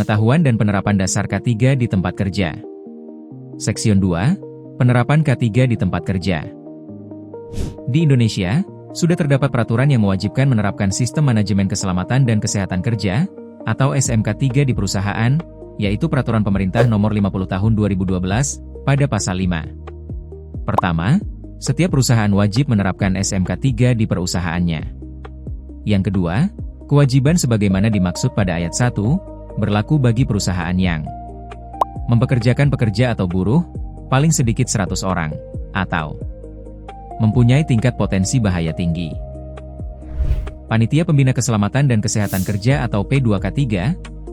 Pengetahuan dan penerapan dasar K3 di tempat kerja. Section 2, penerapan K3 di tempat kerja. Di Indonesia, sudah terdapat peraturan yang mewajibkan menerapkan Sistem Manajemen Keselamatan dan Kesehatan Kerja, atau SMK3 di perusahaan, yaitu Peraturan Pemerintah Nomor 50 Tahun 2012, pada Pasal 5. Pertama, setiap perusahaan wajib menerapkan SMK3 di perusahaannya. Yang kedua, kewajiban sebagaimana dimaksud pada ayat 1, berlaku bagi perusahaan yang mempekerjakan pekerja atau buruh, paling sedikit 100 orang, atau mempunyai tingkat potensi bahaya tinggi. Panitia Pembina Keselamatan dan Kesehatan Kerja atau P2K3,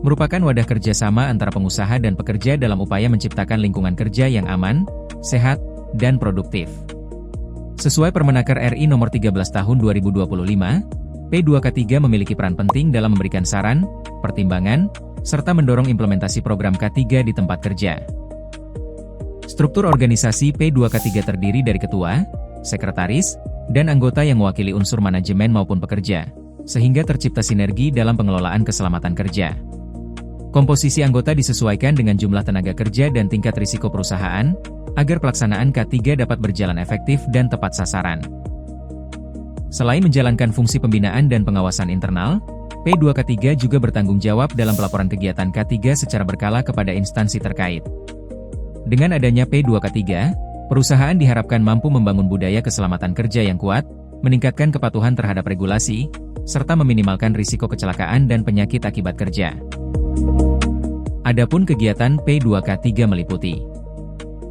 merupakan wadah kerjasama antara pengusaha dan pekerja dalam upaya menciptakan lingkungan kerja yang aman, sehat, dan produktif. Sesuai Permenaker RI Nomor 13 Tahun 2025, P2K3 memiliki peran penting dalam memberikan saran, pertimbangan, serta mendorong implementasi program K3 di tempat kerja. Struktur organisasi P2K3 terdiri dari ketua, sekretaris, dan anggota yang mewakili unsur manajemen maupun pekerja, sehingga tercipta sinergi dalam pengelolaan keselamatan kerja. Komposisi anggota disesuaikan dengan jumlah tenaga kerja dan tingkat risiko perusahaan, agar pelaksanaan K3 dapat berjalan efektif dan tepat sasaran. Selain menjalankan fungsi pembinaan dan pengawasan internal, P2K3 juga bertanggung jawab dalam pelaporan kegiatan K3 secara berkala kepada instansi terkait. Dengan adanya P2K3, perusahaan diharapkan mampu membangun budaya keselamatan kerja yang kuat, meningkatkan kepatuhan terhadap regulasi, serta meminimalkan risiko kecelakaan dan penyakit akibat kerja. Adapun kegiatan P2K3 meliputi: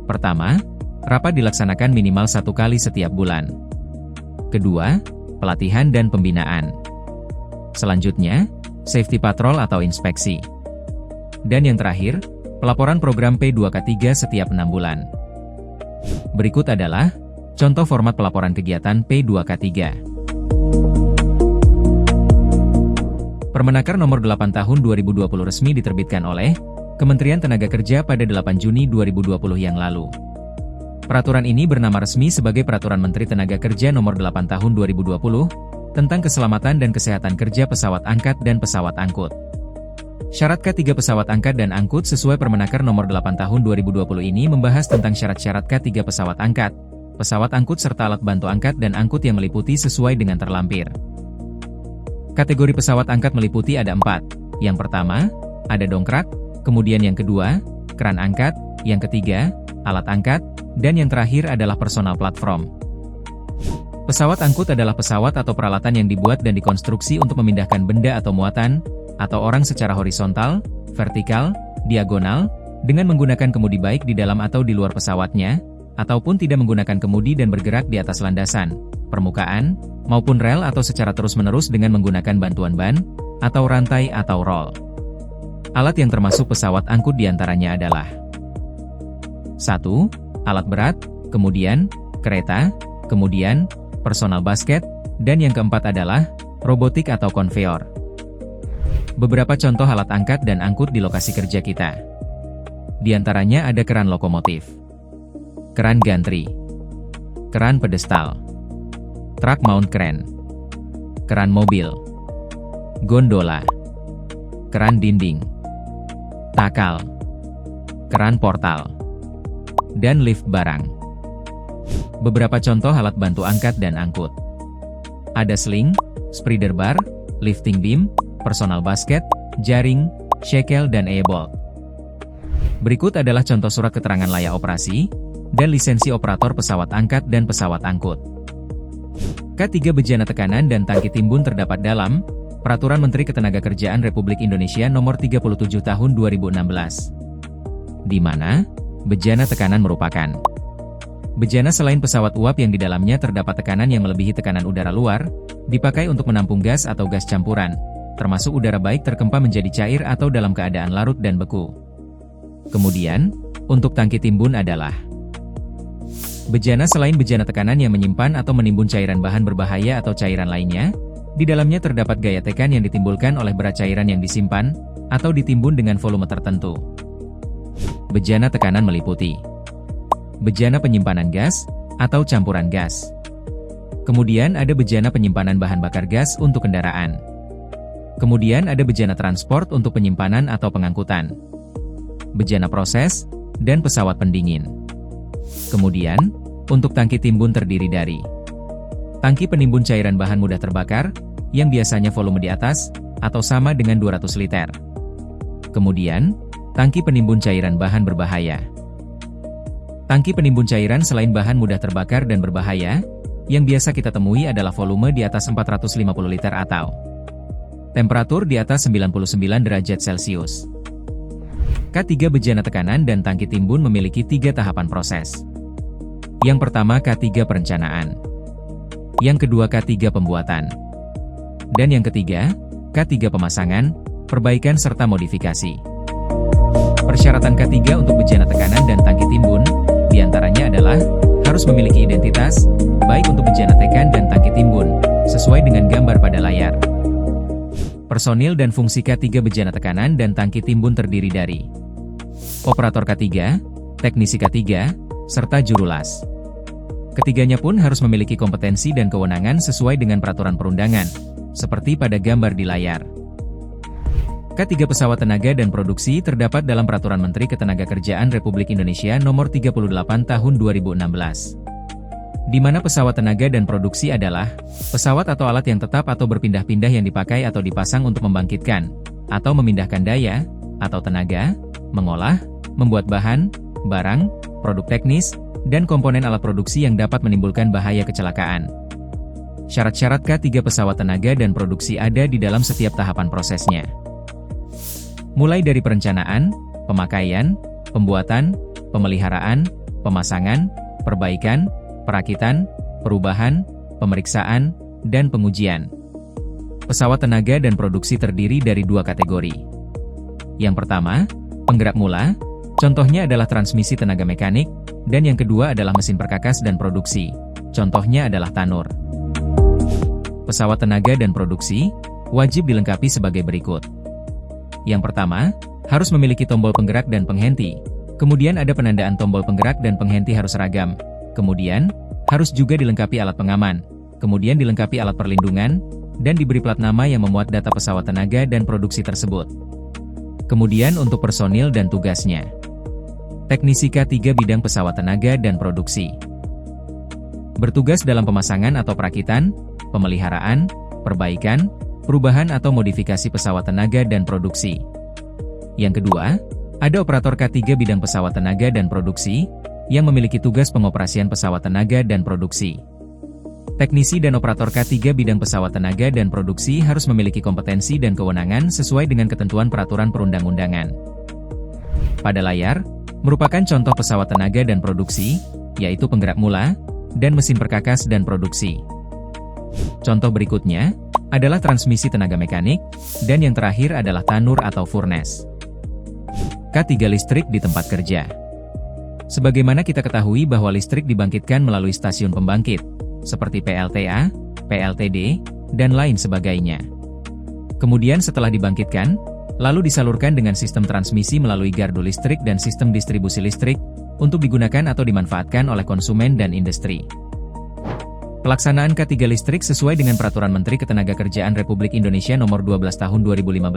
pertama, rapat dilaksanakan minimal 1 kali setiap bulan. Kedua, pelatihan dan pembinaan. Selanjutnya, safety patrol atau inspeksi. Dan yang terakhir, pelaporan program P2K3 setiap 6 bulan. Berikut adalah contoh format pelaporan kegiatan P2K3. Permenaker Nomor 8 Tahun 2020 resmi diterbitkan oleh Kementerian Tenaga Kerja pada 8 Juni 2020 yang lalu. Peraturan ini bernama resmi sebagai Peraturan Menteri Tenaga Kerja Nomor 8 Tahun 2020 tentang keselamatan dan kesehatan kerja pesawat angkat dan pesawat angkut. Syarat K3 pesawat angkat dan angkut sesuai Permenaker Nomor 8 Tahun 2020 ini membahas tentang syarat-syarat K3 pesawat angkat, pesawat angkut serta alat bantu angkat dan angkut yang meliputi sesuai dengan terlampir. Kategori pesawat angkat meliputi ada 4. Yang pertama, ada dongkrak, kemudian yang kedua, kran angkat, yang ketiga, alat angkat, dan yang terakhir adalah personal platform. Pesawat angkut adalah pesawat atau peralatan yang dibuat dan dikonstruksi untuk memindahkan benda atau muatan, atau orang secara horizontal, vertikal, diagonal, dengan menggunakan kemudi baik di dalam atau di luar pesawatnya, ataupun tidak menggunakan kemudi dan bergerak di atas landasan, permukaan, maupun rel atau secara terus-menerus dengan menggunakan bantuan ban, atau rantai atau roll. Alat yang termasuk pesawat angkut diantaranya adalah 1. Alat berat, kemudian, kereta, kemudian, personal basket, dan yang keempat adalah robotik atau konveyor. Beberapa contoh alat angkat dan angkut di lokasi kerja kita. Di antaranya ada keran lokomotif, keran gantri, keran pedestal, truck mount crane, keran mobil, gondola, keran dinding, takal, keran portal, dan lift barang. Beberapa contoh alat bantu angkat dan angkut. Ada sling, spreader bar, lifting beam, personal basket, jaring, shackle dan e-bolt. Berikut adalah contoh surat keterangan layak operasi, dan lisensi operator pesawat angkat dan pesawat angkut. K3 bejana tekanan dan tangki timbun terdapat dalam Peraturan Menteri Ketenagakerjaan Republik Indonesia Nomor 37 Tahun 2016. Di mana bejana tekanan merupakan bejana selain pesawat uap yang di dalamnya terdapat tekanan yang melebihi tekanan udara luar, dipakai untuk menampung gas atau gas campuran, termasuk udara baik terkempa menjadi cair atau dalam keadaan larut dan beku. Kemudian, untuk tangki timbun adalah bejana selain bejana tekanan yang menyimpan atau menimbun cairan bahan berbahaya atau cairan lainnya, di dalamnya terdapat gaya tekan yang ditimbulkan oleh berat cairan yang disimpan, atau ditimbun dengan volume tertentu. Bejana tekanan meliputi bejana penyimpanan gas, atau campuran gas. Kemudian ada bejana penyimpanan bahan bakar gas untuk kendaraan. Kemudian ada bejana transport untuk penyimpanan atau pengangkutan, bejana proses, dan pesawat pendingin. Kemudian, untuk tangki timbun terdiri dari tangki penimbun cairan bahan mudah terbakar, yang biasanya volume di atas, atau sama dengan 200 liter. Kemudian, tangki penimbun cairan bahan berbahaya. Tangki penimbun cairan selain bahan mudah terbakar dan berbahaya, yang biasa kita temui adalah volume di atas 450 liter atau temperatur di atas 99 derajat Celcius. K3 bejana tekanan dan tangki timbun memiliki 3 tahapan proses. Yang pertama K3 perencanaan. Yang kedua K3 pembuatan. Dan yang ketiga, K3 pemasangan, perbaikan serta modifikasi. Persyaratan K3 untuk bejana tekanan dan tangki timbun, diantaranya adalah harus memiliki identitas, baik untuk bejana tekan dan tangki timbun, sesuai dengan gambar pada layar. Personil dan fungsi K3 bejana tekanan dan tangki timbun terdiri dari operator K3, teknisi K3, serta jurulas. Ketiganya pun harus memiliki kompetensi dan kewenangan sesuai dengan peraturan perundangan, seperti pada gambar di layar. K3 pesawat tenaga dan produksi terdapat dalam Peraturan Menteri Ketenagakerjaan Republik Indonesia Nomor 38 Tahun 2016. Di mana pesawat tenaga dan produksi adalah pesawat atau alat yang tetap atau berpindah-pindah yang dipakai atau dipasang untuk membangkitkan, atau memindahkan daya, atau tenaga, mengolah, membuat bahan, barang, produk teknis, dan komponen alat produksi yang dapat menimbulkan bahaya kecelakaan. Syarat-syarat K3 pesawat tenaga dan produksi ada di dalam setiap tahapan prosesnya. Mulai dari perencanaan, pemakaian, pembuatan, pemeliharaan, pemasangan, perbaikan, perakitan, perubahan, pemeriksaan, dan pengujian. Pesawat tenaga dan produksi terdiri dari 2 kategori. Yang pertama, penggerak mula, contohnya adalah transmisi tenaga mekanik, dan yang kedua adalah mesin perkakas dan produksi, contohnya adalah tanur. Pesawat tenaga dan produksi wajib dilengkapi sebagai berikut. Yang pertama, harus memiliki tombol penggerak dan penghenti. Kemudian ada penandaan tombol penggerak dan penghenti harus seragam. Kemudian, harus juga dilengkapi alat pengaman. Kemudian dilengkapi alat perlindungan, dan diberi plat nama yang memuat data pesawat tenaga dan produksi tersebut. Kemudian untuk personil dan tugasnya. Teknisi K3 bidang pesawat tenaga dan produksi. Bertugas dalam pemasangan atau perakitan, pemeliharaan, perbaikan, perubahan atau modifikasi pesawat tenaga dan produksi. Yang kedua, ada operator K3 bidang pesawat tenaga dan produksi, yang memiliki tugas pengoperasian pesawat tenaga dan produksi. Teknisi dan operator K3 bidang pesawat tenaga dan produksi harus memiliki kompetensi dan kewenangan sesuai dengan ketentuan peraturan perundang-undangan. Pada layar, merupakan contoh pesawat tenaga dan produksi, yaitu penggerak mula, dan mesin perkakas dan produksi. Contoh berikutnya adalah transmisi tenaga mekanik, dan yang terakhir adalah tanur atau furnace. K3 listrik di tempat kerja. Sebagaimana kita ketahui bahwa listrik dibangkitkan melalui stasiun pembangkit, seperti PLTA, PLTD, dan lain sebagainya. Kemudian setelah dibangkitkan, lalu disalurkan dengan sistem transmisi melalui gardu listrik dan sistem distribusi listrik, untuk digunakan atau dimanfaatkan oleh konsumen dan industri. Pelaksanaan K3 listrik sesuai dengan Peraturan Menteri Ketenagakerjaan Republik Indonesia Nomor 12 Tahun 2015,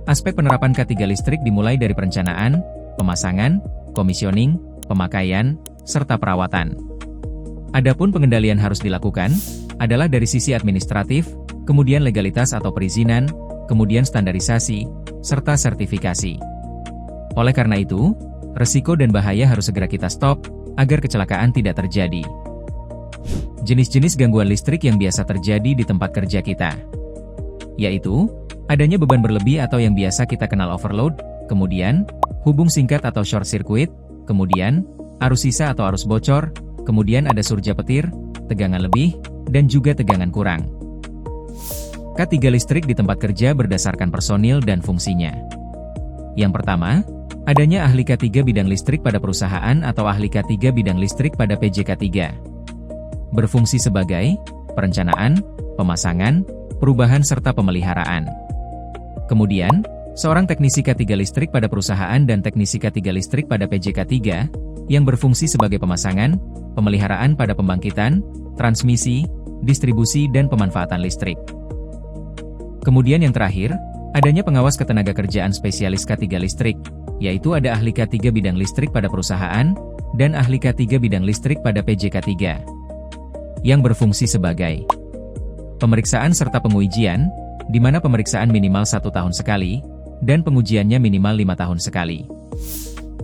aspek penerapan K3 listrik dimulai dari perencanaan, pemasangan, komisioning, pemakaian, serta perawatan. Adapun pengendalian harus dilakukan, adalah dari sisi administratif, kemudian legalitas atau perizinan, kemudian standarisasi, serta sertifikasi. Oleh karena itu, resiko dan bahaya harus segera kita stop, agar kecelakaan tidak terjadi. Jenis-jenis gangguan listrik yang biasa terjadi di tempat kerja kita, yaitu, adanya beban berlebih atau yang biasa kita kenal overload, kemudian, hubung singkat atau short circuit, kemudian, arus sisa atau arus bocor, kemudian ada surja petir, tegangan lebih, dan juga tegangan kurang. K3 listrik di tempat kerja berdasarkan personil dan fungsinya. Yang pertama, adanya ahli K3 bidang listrik pada perusahaan atau ahli K3 bidang listrik pada PJK3. Berfungsi sebagai perencanaan, pemasangan, perubahan serta pemeliharaan. Kemudian, seorang teknisi K3 listrik pada perusahaan dan teknisi K3 listrik pada PJK3, yang berfungsi sebagai pemasangan, pemeliharaan pada pembangkitan, transmisi, distribusi dan pemanfaatan listrik. Kemudian yang terakhir, adanya pengawas ketenagakerjaan spesialis K3 listrik, yaitu ada ahli K3 bidang listrik pada perusahaan, dan ahli K3 bidang listrik pada PJK3, yang berfungsi sebagai pemeriksaan serta pengujian, di mana pemeriksaan minimal 1 tahun sekali, dan pengujiannya minimal 5 tahun sekali.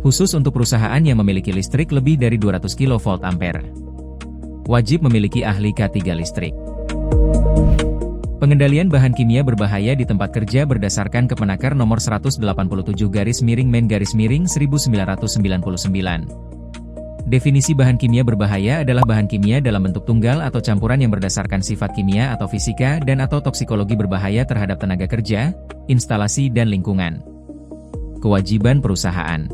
Khusus untuk perusahaan yang memiliki listrik lebih dari 200 kV ampere. Wajib memiliki ahli K3 listrik. Pengendalian bahan kimia berbahaya di tempat kerja berdasarkan Kemenaker nomor 187/Men-1999. Definisi bahan kimia berbahaya adalah bahan kimia dalam bentuk tunggal atau campuran yang berdasarkan sifat kimia atau fisika dan atau toksikologi berbahaya terhadap tenaga kerja, instalasi dan lingkungan. Kewajiban perusahaan,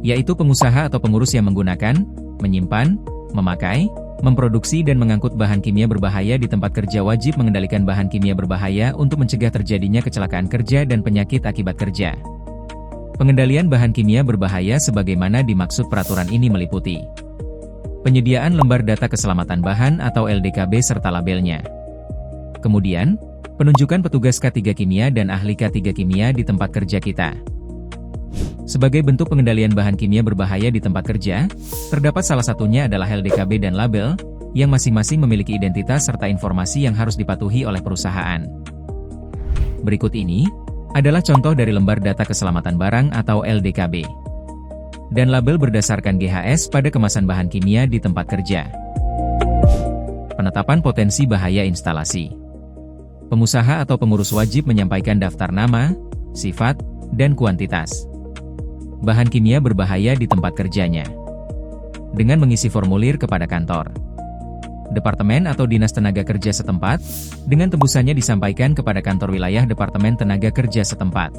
yaitu pengusaha atau pengurus yang menggunakan, menyimpan, memakai, memproduksi dan mengangkut bahan kimia berbahaya di tempat kerja wajib mengendalikan bahan kimia berbahaya untuk mencegah terjadinya kecelakaan kerja dan penyakit akibat kerja. Pengendalian bahan kimia berbahaya sebagaimana dimaksud peraturan ini meliputi penyediaan lembar data keselamatan bahan atau LDKB serta labelnya. Kemudian, penunjukan petugas K3 kimia dan ahli K3 kimia di tempat kerja kita. Sebagai bentuk pengendalian bahan kimia berbahaya di tempat kerja, terdapat salah satunya adalah LDKB dan label, yang masing-masing memiliki identitas serta informasi yang harus dipatuhi oleh perusahaan. Berikut ini adalah contoh dari lembar data keselamatan barang atau LDKB. Dan label berdasarkan GHS pada kemasan bahan kimia di tempat kerja. Penetapan potensi bahaya instalasi. Pengusaha atau pengurus wajib menyampaikan daftar nama, sifat, dan kuantitas bahan kimia berbahaya di tempat kerjanya dengan mengisi formulir kepada kantor, departemen atau dinas tenaga kerja setempat, dengan tembusannya disampaikan kepada kantor wilayah departemen tenaga kerja setempat.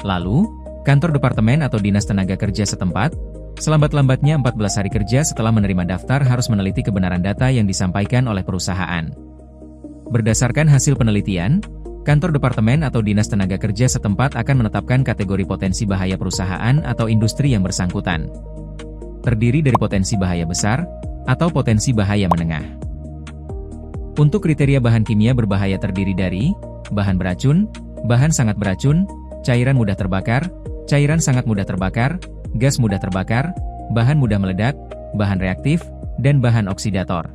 Lalu, kantor departemen atau dinas tenaga kerja setempat, selambat-lambatnya 14 hari kerja setelah menerima daftar harus meneliti kebenaran data yang disampaikan oleh perusahaan. Berdasarkan hasil penelitian, kantor departemen atau dinas tenaga kerja setempat akan menetapkan kategori potensi bahaya perusahaan atau industri yang bersangkutan. Terdiri dari potensi bahaya besar, atau potensi bahaya menengah. Untuk kriteria bahan kimia berbahaya terdiri dari bahan beracun, bahan sangat beracun, cairan mudah terbakar, cairan sangat mudah terbakar, gas mudah terbakar, bahan mudah meledak, bahan reaktif, dan bahan oksidator.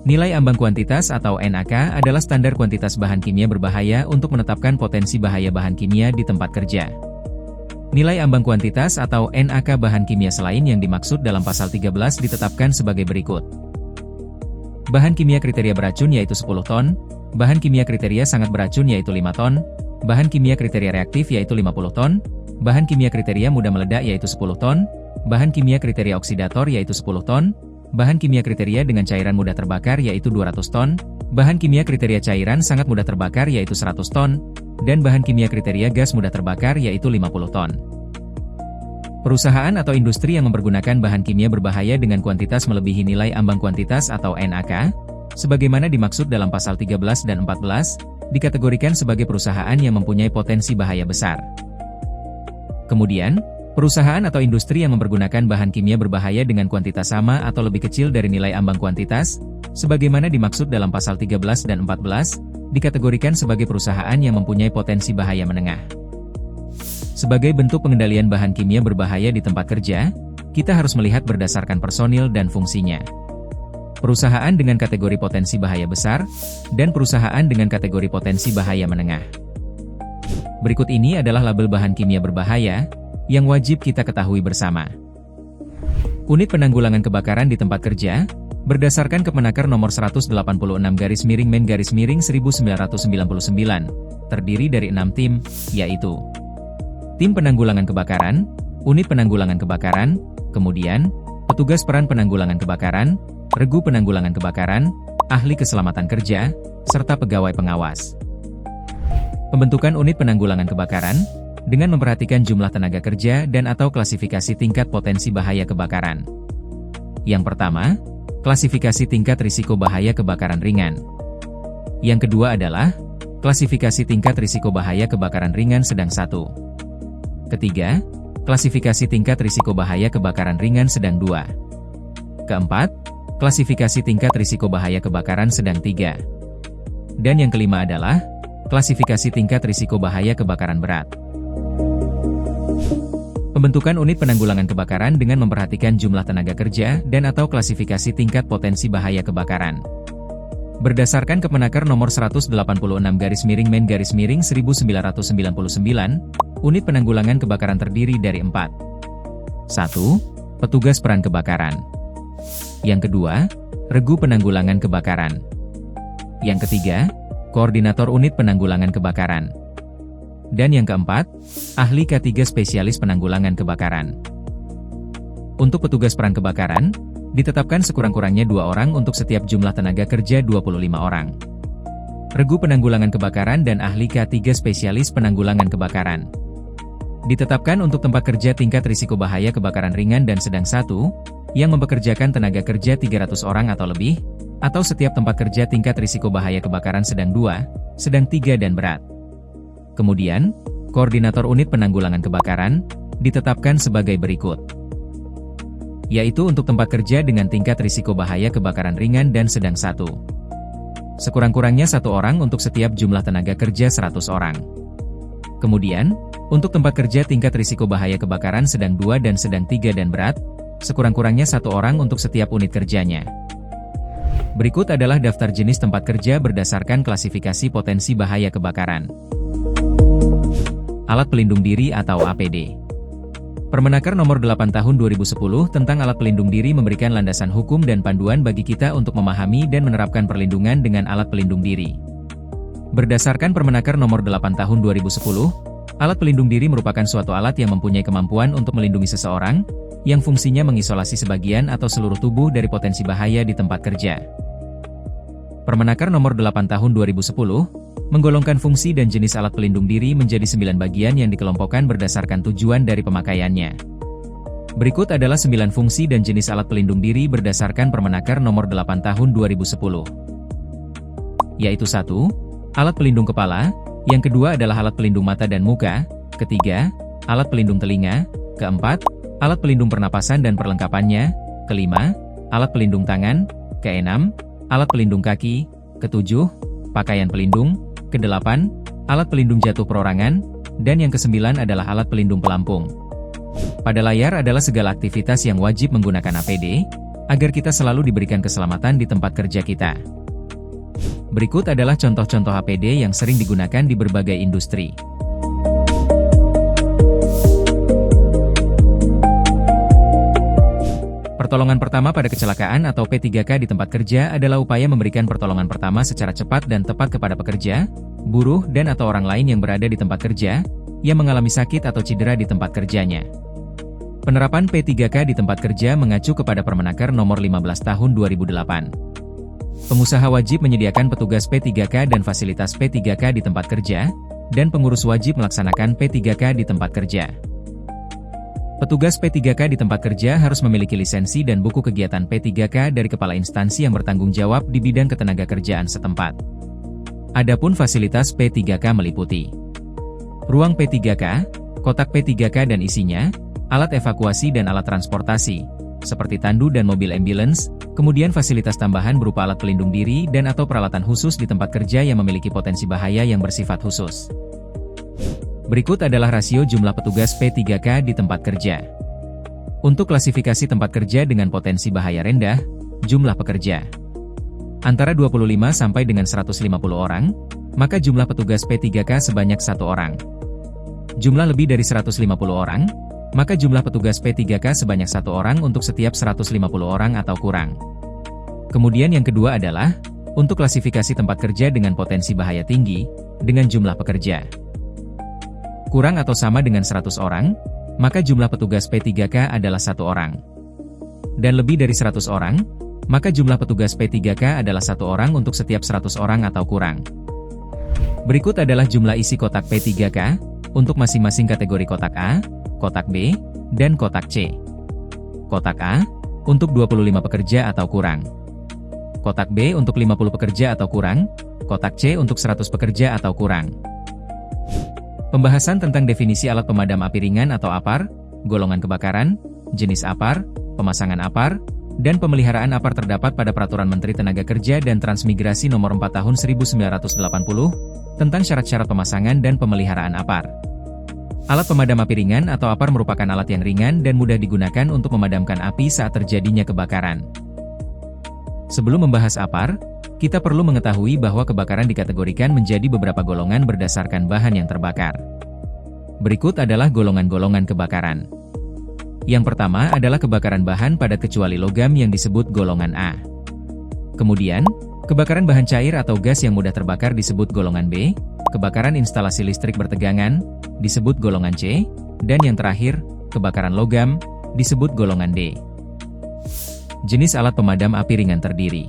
Nilai ambang kuantitas atau NAK adalah standar kuantitas bahan kimia berbahaya untuk menetapkan potensi bahaya bahan kimia di tempat kerja. Nilai ambang kuantitas atau NAK bahan kimia selain yang dimaksud dalam pasal 13 ditetapkan sebagai berikut. Bahan kimia kriteria beracun yaitu 10 ton, bahan kimia kriteria sangat beracun yaitu 5 ton, bahan kimia kriteria reaktif yaitu 50 ton, bahan kimia kriteria mudah meledak yaitu 10 ton, bahan kimia kriteria oksidator yaitu 10 ton, bahan kimia kriteria dengan cairan mudah terbakar yaitu 200 ton, bahan kimia kriteria cairan sangat mudah terbakar yaitu 100 ton, dan bahan kimia kriteria gas mudah terbakar yaitu 50 ton. Perusahaan atau industri yang mempergunakan bahan kimia berbahaya dengan kuantitas melebihi nilai ambang kuantitas atau NAK, sebagaimana dimaksud dalam pasal 13 dan 14, dikategorikan sebagai perusahaan yang mempunyai potensi bahaya besar. Kemudian, perusahaan atau industri yang mempergunakan bahan kimia berbahaya dengan kuantitas sama atau lebih kecil dari nilai ambang kuantitas, sebagaimana dimaksud dalam pasal 13 dan 14, dikategorikan sebagai perusahaan yang mempunyai potensi bahaya menengah. Sebagai bentuk pengendalian bahan kimia berbahaya di tempat kerja, kita harus melihat berdasarkan personil dan fungsinya. Perusahaan dengan kategori potensi bahaya besar, dan perusahaan dengan kategori potensi bahaya menengah. Berikut ini adalah label bahan kimia berbahaya yang wajib kita ketahui bersama. Unit penanggulangan kebakaran di tempat kerja, berdasarkan Kemenaker nomor 186/Men-1999, terdiri dari 6 tim, yaitu Tim Penanggulangan Kebakaran, Unit Penanggulangan Kebakaran, kemudian Petugas Peran Penanggulangan Kebakaran, Regu Penanggulangan Kebakaran, Ahli Keselamatan Kerja, serta Pegawai Pengawas. Pembentukan Unit Penanggulangan Kebakaran dengan memperhatikan jumlah tenaga kerja dan atau klasifikasi tingkat potensi bahaya kebakaran. Yang pertama, klasifikasi tingkat risiko bahaya kebakaran ringan. Yang kedua adalah klasifikasi tingkat risiko bahaya kebakaran ringan sedang 1. Ketiga, klasifikasi tingkat risiko bahaya kebakaran ringan sedang 2. Keempat, klasifikasi tingkat risiko bahaya kebakaran sedang 3. Dan yang kelima adalah klasifikasi tingkat risiko bahaya kebakaran berat. Pembentukan unit penanggulangan kebakaran dengan memperhatikan jumlah tenaga kerja dan/atau klasifikasi tingkat potensi bahaya kebakaran. Berdasarkan Kemenaker nomor 186/Men/1999, unit penanggulangan kebakaran terdiri dari 4. 1. Petugas peran kebakaran. Yang kedua, regu penanggulangan kebakaran. Yang ketiga, koordinator unit penanggulangan kebakaran. Dan yang keempat, ahli K3 spesialis penanggulangan kebakaran. Untuk petugas peran kebakaran, ditetapkan sekurang-kurangnya 2 orang untuk setiap jumlah tenaga kerja 25 orang. Regu penanggulangan kebakaran dan ahli K3 spesialis penanggulangan kebakaran. Ditetapkan untuk tempat kerja tingkat risiko bahaya kebakaran ringan dan sedang 1, yang mempekerjakan tenaga kerja 300 orang atau lebih, atau setiap tempat kerja tingkat risiko bahaya kebakaran sedang 2, sedang 3 dan berat. Kemudian, koordinator unit penanggulangan kebakaran ditetapkan sebagai berikut. Yaitu untuk tempat kerja dengan tingkat risiko bahaya kebakaran ringan dan sedang 1. Sekurang-kurangnya 1 orang untuk setiap jumlah tenaga kerja 100 orang. Kemudian, untuk tempat kerja tingkat risiko bahaya kebakaran sedang 2 dan sedang 3 dan berat, sekurang-kurangnya 1 orang untuk setiap unit kerjanya. Berikut adalah daftar jenis tempat kerja berdasarkan klasifikasi potensi bahaya kebakaran. Alat pelindung diri atau APD. Permenaker nomor 8 tahun 2010 tentang alat pelindung diri memberikan landasan hukum dan panduan bagi kita untuk memahami dan menerapkan perlindungan dengan alat pelindung diri. Berdasarkan Permenaker nomor 8 tahun 2010, alat pelindung diri merupakan suatu alat yang mempunyai kemampuan untuk melindungi seseorang, yang fungsinya mengisolasi sebagian atau seluruh tubuh dari potensi bahaya di tempat kerja. Permenaker nomor 8 tahun 2010 menggolongkan fungsi dan jenis alat pelindung diri menjadi 9 bagian yang dikelompokkan berdasarkan tujuan dari pemakaiannya. Berikut adalah 9 fungsi dan jenis alat pelindung diri berdasarkan Permenaker nomor 8 tahun 2010. Yaitu 1. Alat pelindung kepala. Yang kedua adalah alat pelindung mata dan muka. Ketiga, alat pelindung telinga. Keempat, alat pelindung pernapasan dan perlengkapannya. Kelima, alat pelindung tangan. Keenam, alat pelindung kaki. Ketujuh, pakaian pelindung. Kedelapan, alat pelindung jatuh perorangan. Dan yang kesembilan adalah alat pelindung pelampung. Pada layar adalah segala aktivitas yang wajib menggunakan APD, agar kita selalu diberikan keselamatan di tempat kerja kita. Berikut adalah contoh-contoh APD yang sering digunakan di berbagai industri. Pertolongan pertama pada kecelakaan atau P3K di tempat kerja adalah upaya memberikan pertolongan pertama secara cepat dan tepat kepada pekerja, buruh dan/atau orang lain yang berada di tempat kerja, yang mengalami sakit atau cedera di tempat kerjanya. Penerapan P3K di tempat kerja mengacu kepada Permenaker nomor 15 tahun 2008. Pengusaha wajib menyediakan petugas P3K dan fasilitas P3K di tempat kerja, dan pengurus wajib melaksanakan P3K di tempat kerja. Petugas P3K di tempat kerja harus memiliki lisensi dan buku kegiatan P3K dari kepala instansi yang bertanggung jawab di bidang ketenagakerjaan setempat. Adapun fasilitas P3K meliputi ruang P3K, kotak P3K dan isinya, alat evakuasi dan alat transportasi, seperti tandu dan mobil ambulans, kemudian fasilitas tambahan berupa alat pelindung diri dan/atau peralatan khusus di tempat kerja yang memiliki potensi bahaya yang bersifat khusus. Berikut adalah rasio jumlah petugas P3K di tempat kerja. Untuk klasifikasi tempat kerja dengan potensi bahaya rendah, jumlah pekerja antara 25 sampai dengan 150 orang, maka jumlah petugas P3K sebanyak 1 orang. Jumlah lebih dari 150 orang, maka jumlah petugas P3K sebanyak 1 orang untuk setiap 150 orang atau kurang. Kemudian yang kedua adalah, untuk klasifikasi tempat kerja dengan potensi bahaya tinggi, dengan jumlah pekerja kurang atau sama dengan 100 orang, maka jumlah petugas P3K adalah 1 orang. Dan lebih dari 100 orang, maka jumlah petugas P3K adalah 1 orang untuk setiap 100 orang atau kurang. Berikut adalah jumlah isi kotak P3K, untuk masing-masing kategori kotak A, kotak B, dan kotak C. Kotak A, untuk 25 pekerja atau kurang. Kotak B untuk 50 pekerja atau kurang, kotak C untuk 100 pekerja atau kurang. Pembahasan tentang definisi alat pemadam api ringan atau APAR, golongan kebakaran, jenis APAR, pemasangan APAR, dan pemeliharaan APAR terdapat pada Peraturan Menteri Tenaga Kerja dan Transmigrasi Nomor 4 Tahun 1980 tentang syarat-syarat pemasangan dan pemeliharaan APAR. Alat pemadam api ringan atau APAR merupakan alat yang ringan dan mudah digunakan untuk memadamkan api saat terjadinya kebakaran. Sebelum membahas APAR, kita perlu mengetahui bahwa kebakaran dikategorikan menjadi beberapa golongan berdasarkan bahan yang terbakar. Berikut adalah golongan-golongan kebakaran. Yang pertama adalah kebakaran bahan padat kecuali logam yang disebut golongan A. Kemudian, kebakaran bahan cair atau gas yang mudah terbakar disebut golongan B, kebakaran instalasi listrik bertegangan disebut golongan C, dan yang terakhir, kebakaran logam disebut golongan D. Jenis alat pemadam api ringan terdiri: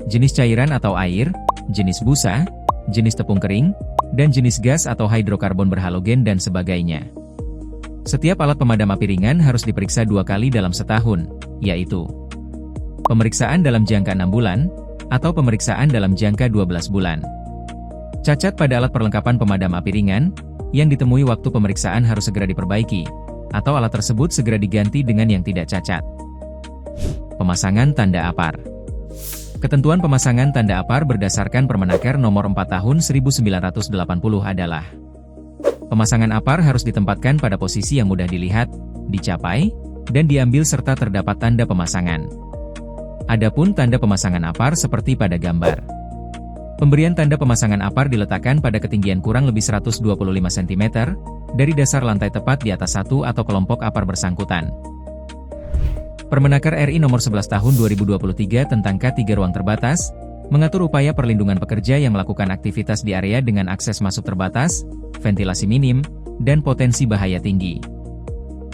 jenis cairan atau air, jenis busa, jenis tepung kering, dan jenis gas atau hidrokarbon berhalogen dan sebagainya. Setiap alat pemadam api ringan harus diperiksa 2 kali dalam setahun, yaitu pemeriksaan dalam jangka 6 bulan, atau pemeriksaan dalam jangka 12 bulan. Cacat pada alat perlengkapan pemadam api ringan, yang ditemui waktu pemeriksaan harus segera diperbaiki, atau alat tersebut segera diganti dengan yang tidak cacat. Pemasangan tanda APAR. Ketentuan pemasangan tanda APAR berdasarkan Permenaker Nomor 4 Tahun 1980 adalah: pemasangan APAR harus ditempatkan pada posisi yang mudah dilihat, dicapai, dan diambil serta terdapat tanda pemasangan. Adapun tanda pemasangan APAR seperti pada gambar. Pemberian tanda pemasangan APAR diletakkan pada ketinggian kurang lebih 125 cm dari dasar lantai tepat di atas satu atau kelompok APAR bersangkutan. Permenaker RI Nomor 11 Tahun 2023 tentang K3 Ruang Terbatas, mengatur upaya perlindungan pekerja yang melakukan aktivitas di area dengan akses masuk terbatas, ventilasi minim, dan potensi bahaya tinggi.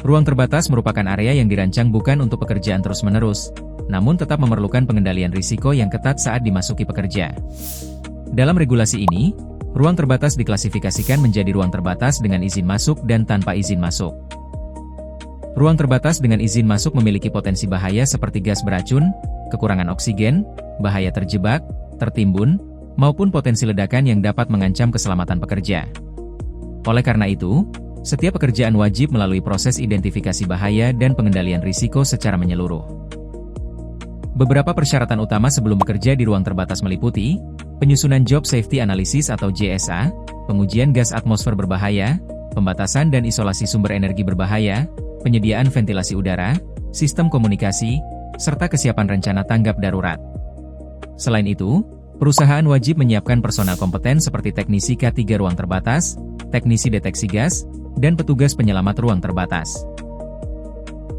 Ruang terbatas merupakan area yang dirancang bukan untuk pekerjaan terus-menerus, namun tetap memerlukan pengendalian risiko yang ketat saat dimasuki pekerja. Dalam regulasi ini, ruang terbatas diklasifikasikan menjadi ruang terbatas dengan izin masuk dan tanpa izin masuk. Ruang terbatas dengan izin masuk memiliki potensi bahaya seperti gas beracun, kekurangan oksigen, bahaya terjebak, tertimbun, maupun potensi ledakan yang dapat mengancam keselamatan pekerja. Oleh karena itu, setiap pekerjaan wajib melalui proses identifikasi bahaya dan pengendalian risiko secara menyeluruh. Beberapa persyaratan utama sebelum bekerja di ruang terbatas meliputi penyusunan Job Safety Analysis atau JSA, pengujian gas atmosfer berbahaya, pembatasan dan isolasi sumber energi berbahaya, penyediaan ventilasi udara, sistem komunikasi, serta kesiapan rencana tanggap darurat. Selain itu, perusahaan wajib menyiapkan personel kompeten seperti teknisi K3 ruang terbatas, teknisi deteksi gas, dan petugas penyelamat ruang terbatas.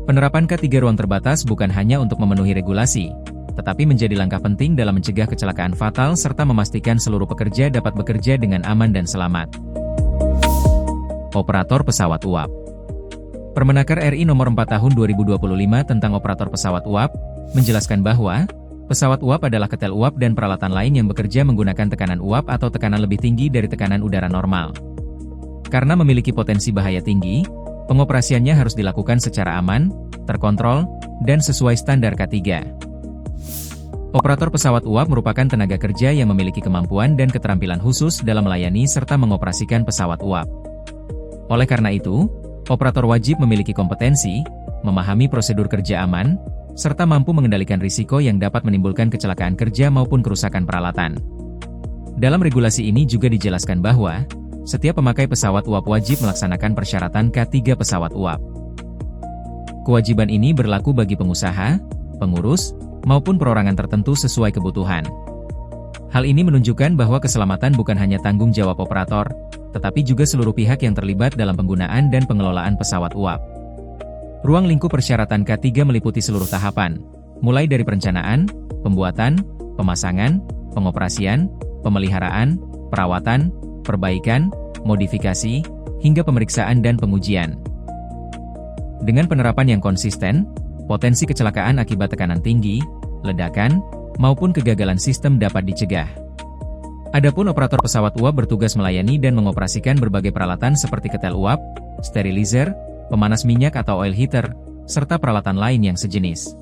Penerapan K3 ruang terbatas bukan hanya untuk memenuhi regulasi, tetapi menjadi langkah penting dalam mencegah kecelakaan fatal serta memastikan seluruh pekerja dapat bekerja dengan aman dan selamat. Operator pesawat uap. Permenaker RI Nomor 4 Tahun 2025 tentang operator pesawat uap, menjelaskan bahwa pesawat uap adalah ketel uap dan peralatan lain yang bekerja menggunakan tekanan uap atau tekanan lebih tinggi dari tekanan udara normal. Karena memiliki potensi bahaya tinggi, pengoperasiannya harus dilakukan secara aman, terkontrol, dan sesuai standar K3. Operator pesawat uap merupakan tenaga kerja yang memiliki kemampuan dan keterampilan khusus dalam melayani serta mengoperasikan pesawat uap. Oleh karena itu, operator wajib memiliki kompetensi, memahami prosedur kerja aman, serta mampu mengendalikan risiko yang dapat menimbulkan kecelakaan kerja maupun kerusakan peralatan. Dalam regulasi ini juga dijelaskan bahwa setiap pemakai pesawat uap wajib melaksanakan persyaratan K3 pesawat uap. Kewajiban ini berlaku bagi pengusaha, pengurus, maupun perorangan tertentu sesuai kebutuhan. Hal ini menunjukkan bahwa keselamatan bukan hanya tanggung jawab operator, tetapi juga seluruh pihak yang terlibat dalam penggunaan dan pengelolaan pesawat uap. Ruang lingkup persyaratan K3 meliputi seluruh tahapan, mulai dari perencanaan, pembuatan, pemasangan, pengoperasian, pemeliharaan, perawatan, perbaikan, modifikasi, hingga pemeriksaan dan pengujian. Dengan penerapan yang konsisten, potensi kecelakaan akibat tekanan tinggi, ledakan, maupun kegagalan sistem dapat dicegah. Adapun operator pesawat uap bertugas melayani dan mengoperasikan berbagai peralatan seperti ketel uap, sterilizer, pemanas minyak atau oil heater, serta peralatan lain yang sejenis.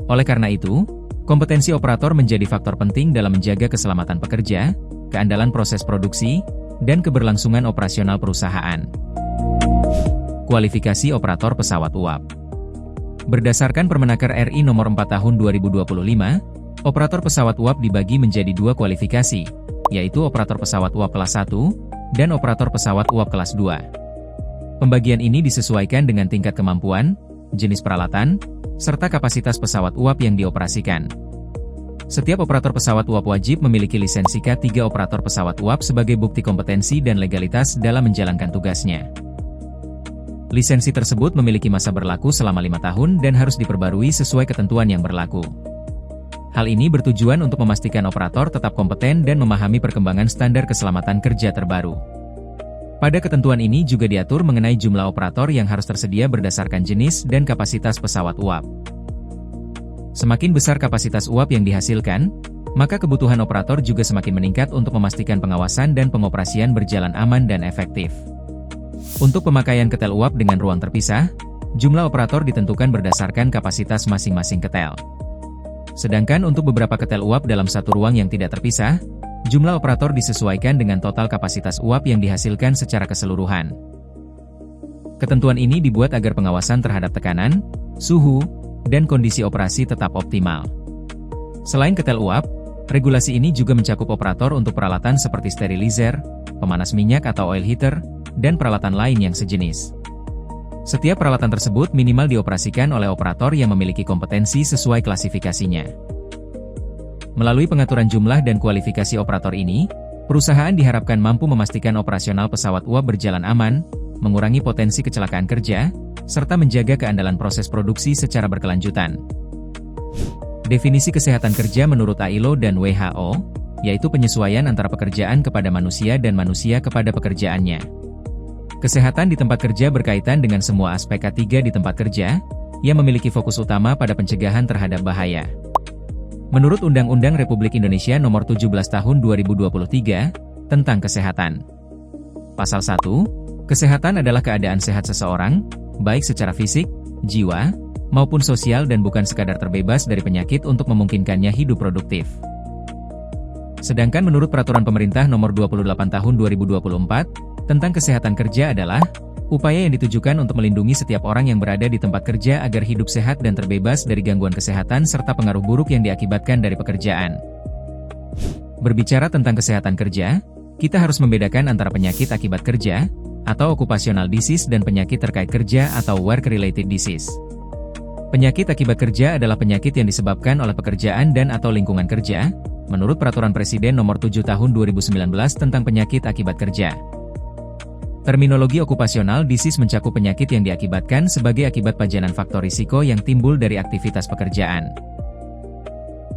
Oleh karena itu, kompetensi operator menjadi faktor penting dalam menjaga keselamatan pekerja, keandalan proses produksi, dan keberlangsungan operasional perusahaan. Kualifikasi operator pesawat uap. Berdasarkan Permenaker RI Nomor 4 Tahun 2025, operator pesawat uap dibagi menjadi dua kualifikasi, yaitu operator pesawat uap kelas 1 dan operator pesawat uap kelas 2. Pembagian ini disesuaikan dengan tingkat kemampuan, jenis peralatan, serta kapasitas pesawat uap yang dioperasikan. Setiap operator pesawat uap wajib memiliki lisensi K3 operator pesawat uap sebagai bukti kompetensi dan legalitas dalam menjalankan tugasnya. Lisensi tersebut memiliki masa berlaku selama 5 tahun dan harus diperbarui sesuai ketentuan yang berlaku. Hal ini bertujuan untuk memastikan operator tetap kompeten dan memahami perkembangan standar keselamatan kerja terbaru. Pada ketentuan ini juga diatur mengenai jumlah operator yang harus tersedia berdasarkan jenis dan kapasitas pesawat uap. Semakin besar kapasitas uap yang dihasilkan, maka kebutuhan operator juga semakin meningkat untuk memastikan pengawasan dan pengoperasian berjalan aman dan efektif. Untuk pemakaian ketel uap dengan ruang terpisah, jumlah operator ditentukan berdasarkan kapasitas masing-masing ketel. Sedangkan untuk beberapa ketel uap dalam satu ruang yang tidak terpisah, jumlah operator disesuaikan dengan total kapasitas uap yang dihasilkan secara keseluruhan. Ketentuan ini dibuat agar pengawasan terhadap tekanan, suhu, dan kondisi operasi tetap optimal. Selain ketel uap, regulasi ini juga mencakup operator untuk peralatan seperti sterilizer, pemanas minyak atau oil heater, dan peralatan lain yang sejenis. Setiap peralatan tersebut minimal dioperasikan oleh operator yang memiliki kompetensi sesuai klasifikasinya. Melalui pengaturan jumlah dan kualifikasi operator ini, perusahaan diharapkan mampu memastikan operasional pesawat uap berjalan aman, mengurangi potensi kecelakaan kerja, serta menjaga keandalan proses produksi secara berkelanjutan. Definisi kesehatan kerja menurut ILO dan WHO, yaitu penyesuaian antara pekerjaan kepada manusia dan manusia kepada pekerjaannya. Kesehatan di tempat kerja berkaitan dengan semua aspek K3 di tempat kerja, yang memiliki fokus utama pada pencegahan terhadap bahaya. Menurut Undang-Undang Republik Indonesia Nomor 17 Tahun 2023, tentang kesehatan. Pasal 1, kesehatan adalah keadaan sehat seseorang, baik secara fisik, jiwa, maupun sosial dan bukan sekadar terbebas dari penyakit untuk memungkinkannya hidup produktif. Sedangkan menurut Peraturan Pemerintah Nomor 28 Tahun 2024, tentang kesehatan kerja adalah upaya yang ditujukan untuk melindungi setiap orang yang berada di tempat kerja agar hidup sehat dan terbebas dari gangguan kesehatan serta pengaruh buruk yang diakibatkan dari pekerjaan. Berbicara tentang kesehatan kerja, kita harus membedakan antara penyakit akibat kerja, atau occupational disease dan penyakit terkait kerja atau work-related disease. Penyakit akibat kerja adalah penyakit yang disebabkan oleh pekerjaan dan atau lingkungan kerja, menurut Peraturan Presiden Nomor 7 Tahun 2019 tentang penyakit akibat kerja. Terminologi occupational disease mencakup penyakit yang diakibatkan sebagai akibat pajanan faktor risiko yang timbul dari aktivitas pekerjaan.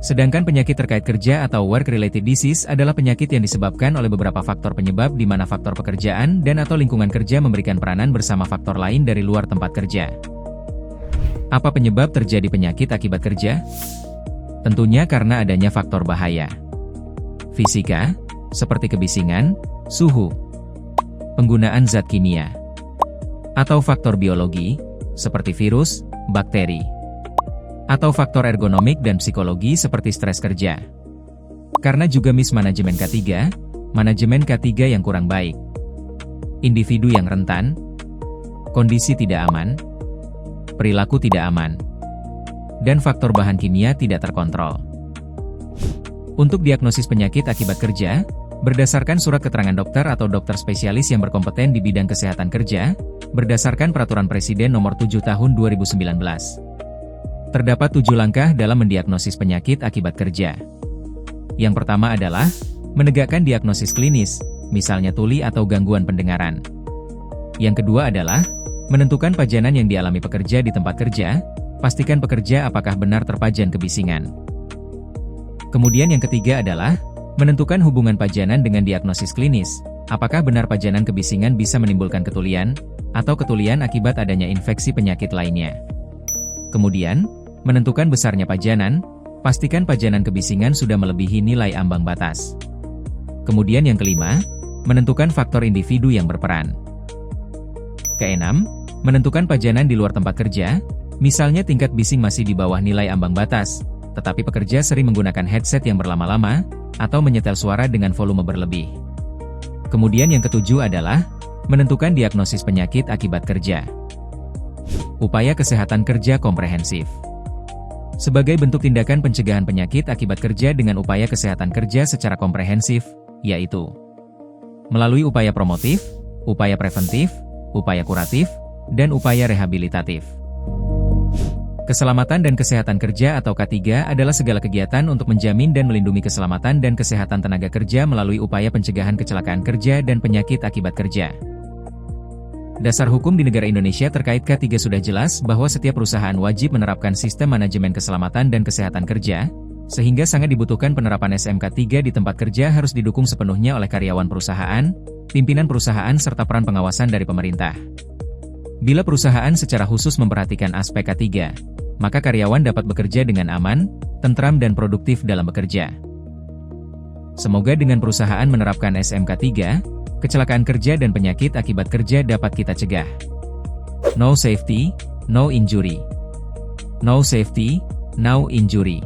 Sedangkan penyakit terkait kerja atau work-related disease adalah penyakit yang disebabkan oleh beberapa faktor penyebab di mana faktor pekerjaan dan atau lingkungan kerja memberikan peranan bersama faktor lain dari luar tempat kerja. Apa penyebab terjadi penyakit akibat kerja? Tentunya karena adanya faktor bahaya. Fisika, seperti kebisingan, suhu, penggunaan zat kimia, atau faktor biologi, seperti virus, bakteri, atau faktor ergonomik dan psikologi seperti stres kerja. Karena juga mismanajemen K3, manajemen K3 yang kurang baik, individu yang rentan, kondisi tidak aman, perilaku tidak aman, dan faktor bahan kimia tidak terkontrol. Untuk diagnosis penyakit akibat kerja, berdasarkan surat keterangan dokter atau dokter spesialis yang berkompeten di bidang kesehatan kerja, berdasarkan Peraturan Presiden Nomor 7 Tahun 2019. Terdapat 7 langkah dalam mendiagnosis penyakit akibat kerja. Yang pertama adalah menegakkan diagnosis klinis, misalnya tuli atau gangguan pendengaran. Yang kedua adalah menentukan pajanan yang dialami pekerja di tempat kerja, pastikan pekerja apakah benar terpajan kebisingan. Kemudian yang ketiga adalah menentukan hubungan pajanan dengan diagnosis klinis, apakah benar pajanan kebisingan bisa menimbulkan ketulian, atau ketulian akibat adanya infeksi penyakit lainnya. Kemudian, menentukan besarnya pajanan, pastikan pajanan kebisingan sudah melebihi nilai ambang batas. Kemudian yang kelima, menentukan faktor individu yang berperan. Keenam, menentukan pajanan di luar tempat kerja, misalnya tingkat bising masih di bawah nilai ambang batas, tetapi pekerja sering menggunakan headset yang berlama-lama, atau menyetel suara dengan volume berlebih. Kemudian yang ketujuh adalah menentukan diagnosis penyakit akibat kerja. Upaya kesehatan kerja komprehensif. Sebagai bentuk tindakan pencegahan penyakit akibat kerja dengan upaya kesehatan kerja secara komprehensif, yaitu melalui upaya promotif, upaya preventif, upaya kuratif, dan upaya rehabilitatif. Keselamatan dan kesehatan kerja atau K3 adalah segala kegiatan untuk menjamin dan melindungi keselamatan dan kesehatan tenaga kerja melalui upaya pencegahan kecelakaan kerja dan penyakit akibat kerja. Dasar hukum di negara Indonesia terkait K3 sudah jelas bahwa setiap perusahaan wajib menerapkan sistem manajemen keselamatan dan kesehatan kerja, sehingga sangat dibutuhkan penerapan SMK3 di tempat kerja harus didukung sepenuhnya oleh karyawan perusahaan, pimpinan perusahaan serta peran pengawasan dari pemerintah. Bila perusahaan secara khusus memperhatikan aspek K3, maka karyawan dapat bekerja dengan aman, tentram dan produktif dalam bekerja. Semoga dengan perusahaan menerapkan SMK3, kecelakaan kerja dan penyakit akibat kerja dapat kita cegah. No safety, no injury. No safety, no injury.